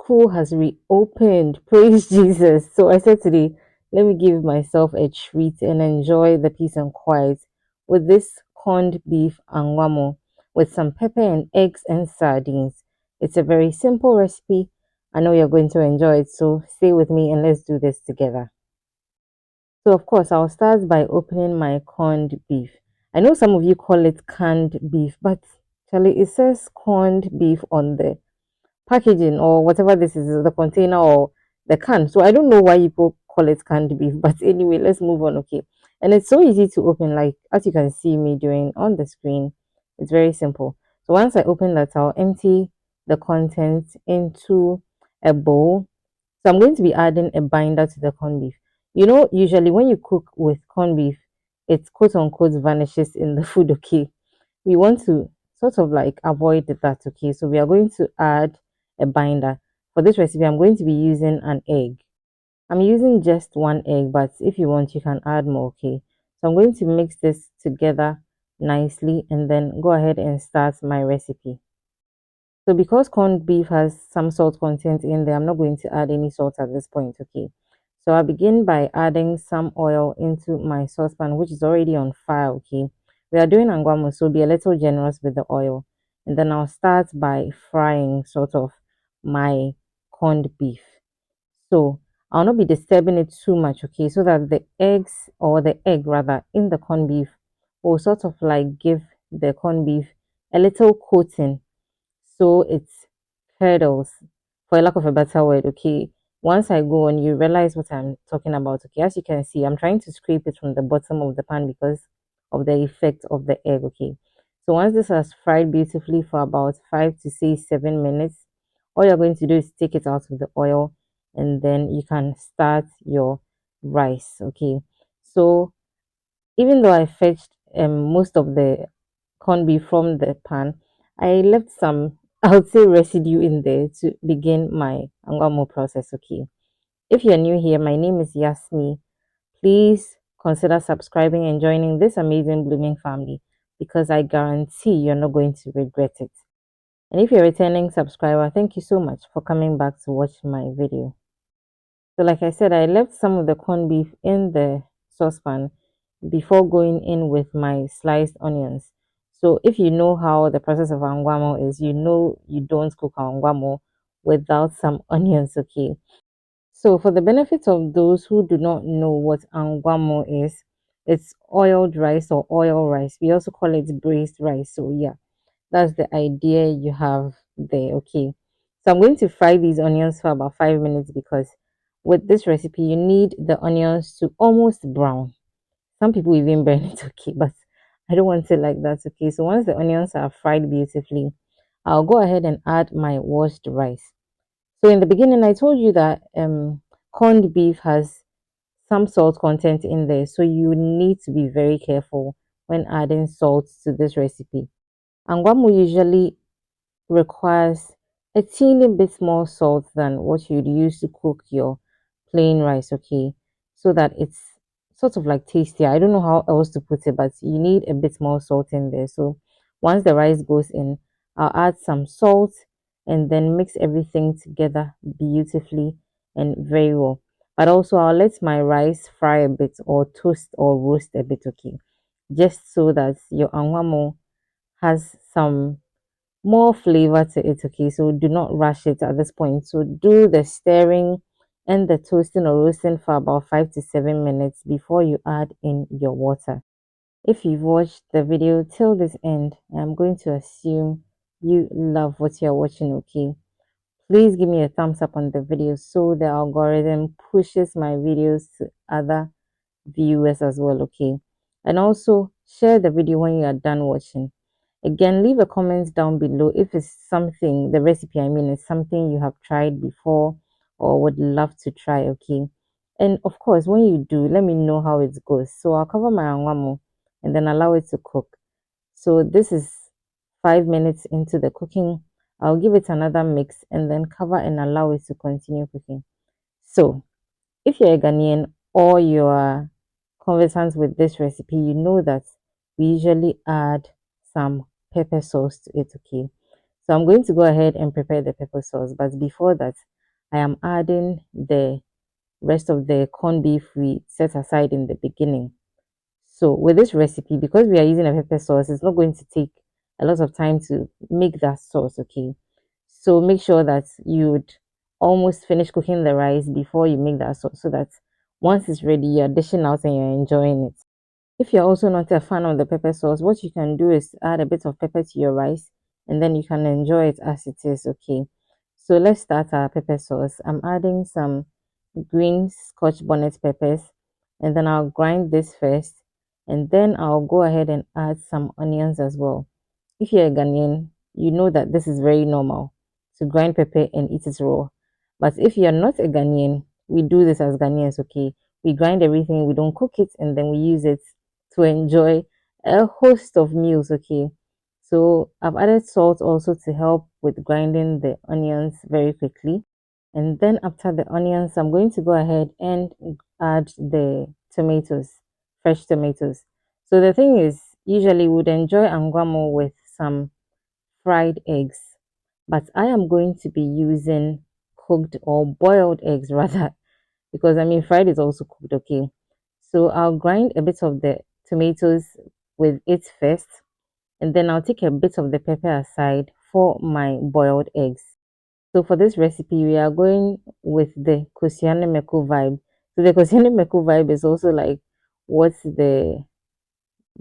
school has reopened. Praise Jesus. So I said today, let me give myself a treat and enjoy the peace and quiet with this corned beef angwamo with some pepper and eggs and sardines. It's a very simple recipe. I know you're going to enjoy it, so stay with me and let's do this together. So of course, I'll start by opening my corned beef. I know some of you call it canned beef, but Charlie, it says corned beef on the packaging or whatever this is, the container or the can. So I don't know why people call it canned beef, but anyway, let's move on. Okay. And it's so easy to open, like as you can see me doing on the screen. It's very simple. So once I open that, I'll empty the contents into a bowl. So I'm going to be adding a binder to the corned beef. You know, usually when you cook with corned beef, it quote unquote vanishes in the food, okay? We want to sort of like avoid that, okay? So we are going to add a binder. For this recipe, I'm going to be using an egg. I'm using just one egg, but if you want, you can add more, okay? So I'm going to mix this together nicely and then go ahead and start my recipe. So because corned beef has some salt content in there, I'm not going to add any salt at this point, okay? So I'll begin by adding some oil into my saucepan, which is already on fire, okay? We are doing angwamo, so be a little generous with the oil. And then I'll start by frying sort of my corned beef. So I'll not be disturbing it too much, okay? So that the eggs or the egg rather in the corned beef will sort of like give the corned beef a little coating so it curdles, for lack of a better word, okay? Once I go on, you realize what I'm talking about, okay? As you can see, I'm trying to scrape it from the bottom of the pan because of the effect of the egg, okay? So once this has fried beautifully for about 5 to 7 minutes, all you're going to do is take it out of the oil and then you can start your rice, okay? So even though I fetched most of the corned beef from the pan, I left some, I would say, residue in there to begin my Angwamo process. Okay. If you're new here, my name is Yasmi. Please consider subscribing and joining this amazing blooming family because I guarantee you're not going to regret it. And if you're a returning subscriber, thank you so much for coming back to watch my video. So like I said, I left some of the corned beef in the saucepan before going in with my sliced onions. So if you know how the process of angwamo is, you know you don't cook angwamo without some onions, okay? So for the benefit of those who do not know what angwamo is, it's oiled rice or oil rice. We also call it braised rice. So yeah, that's the idea you have there, okay? So I'm going to fry these onions for about 5 minutes because with this recipe, you need the onions to almost brown. Some people even burn it, okay, but I don't want it like that, okay? So once the onions are fried beautifully, I'll go ahead and add my washed rice. So in the beginning, I told you that corned beef has some salt content in there, so you need to be very careful when adding salt to this recipe. Angwamu usually requires a teeny bit more salt than what you'd use to cook your plain rice, okay? So that it's sort of like tastier. I don't know how else to put it, but you need a bit more salt in there. So once the rice goes in, I'll add some salt and then mix everything together beautifully and very well. But also I'll let my rice fry a bit or toast or roast a bit, okay? Just so that your anwamo has some more flavor to it, okay? So do not rush it at this point. So do the stirring and the toasting or roasting for about 5 to 7 minutes before you add in your water. If you've watched the video till this end, I'm going to assume you love what you're watching, okay? Please give me a thumbs up on the video so the algorithm pushes my videos to other viewers as well, okay? And also share the video when you are done watching. Again, leave a comment down below if it's something, the recipe I mean, is something you have tried before or would love to try, okay? And of course, when you do, let me know how it goes. So I'll cover my angwamo and then allow it to cook. So this is 5 minutes into the cooking. I'll give it another mix and then cover and allow it to continue cooking. So if you're a Ghanaian or you're conversant with this recipe, you know that we usually add some pepper sauce to it, okay? So I'm going to go ahead and prepare the pepper sauce, but before that, I am adding the rest of the corned beef we set aside in the beginning. So with this recipe, because we are using a pepper sauce, it's not going to take a lot of time to make that sauce, okay? So make sure that you'd almost finish cooking the rice before you make that sauce so that once it's ready, you're dishing out and you're enjoying it. If you're also not a fan of the pepper sauce, what you can do is add a bit of pepper to your rice and then you can enjoy it as it is, okay? So let's start our pepper sauce. I'm adding some green scotch bonnet peppers and then I'll grind this first and then I'll go ahead and add some onions as well. If you're a Ghanaian, you know that this is very normal to grind pepper and eat it raw. But if you're not a Ghanaian, we do this as Ghanaians, okay? We grind everything, we don't cook it, and then we use it to enjoy a host of meals, okay? So I've added salt also to help with grinding the onions very quickly. And then after the onions, I'm going to go ahead and add the tomatoes, fresh tomatoes. So the thing is, usually we would enjoy Angwamo with some fried eggs, but I am going to be using cooked or boiled eggs rather, because I mean, fried is also cooked, okay? So I'll grind a bit of the tomatoes with it first, and then I'll take a bit of the pepper aside for my boiled eggs. So for this recipe, we are going with the Kosiane Meko vibe. So the Kosiane Meko vibe is also like what's the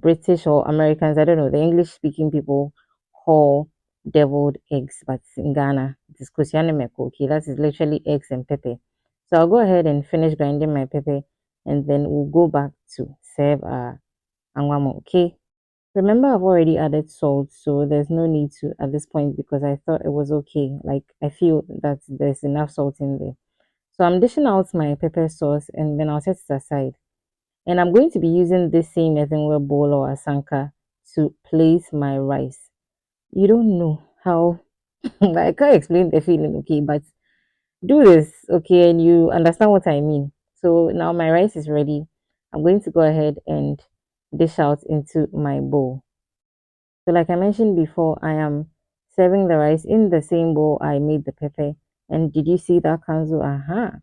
British or Americans, I don't know, the English speaking people call deviled eggs, but in Ghana, it is Kosiane Meko. Okay, that is literally eggs and pepper. So I'll go ahead and finish grinding my pepper and then we'll go back to serve our Angwamo. Okay. Remember, I've already added salt, so there's no need to at this point because I thought it was okay. Like, I feel that there's enough salt in there. So I'm dishing out my pepper sauce and then I'll set it aside. And I'm going to be using this same earthenware bowl or asanka to place my rice. You don't know how, I can't explain the feeling, okay, but do this, okay, and you understand what I mean. So now my rice is ready. I'm going to go ahead and dish out into my bowl. So like I mentioned before, I am serving the rice in the same bowl I made the pepper. And did you see that kanzu? Aha.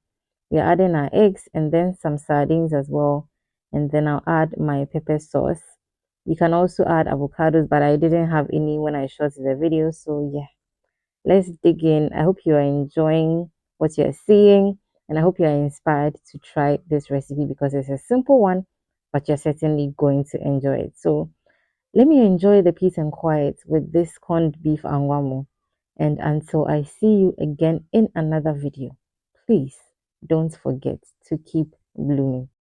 We're adding our eggs and then some sardines as well. And then I'll add my pepper sauce. You can also add avocados, but I didn't have any when I shot the video. So yeah, let's dig in. I hope you are enjoying what you're seeing. And I hope you are inspired to try this recipe because it's a simple one, but you're certainly going to enjoy it. So let me enjoy the peace and quiet with this corned beef angwamo. And until I see you again in another video, please don't forget to keep blooming.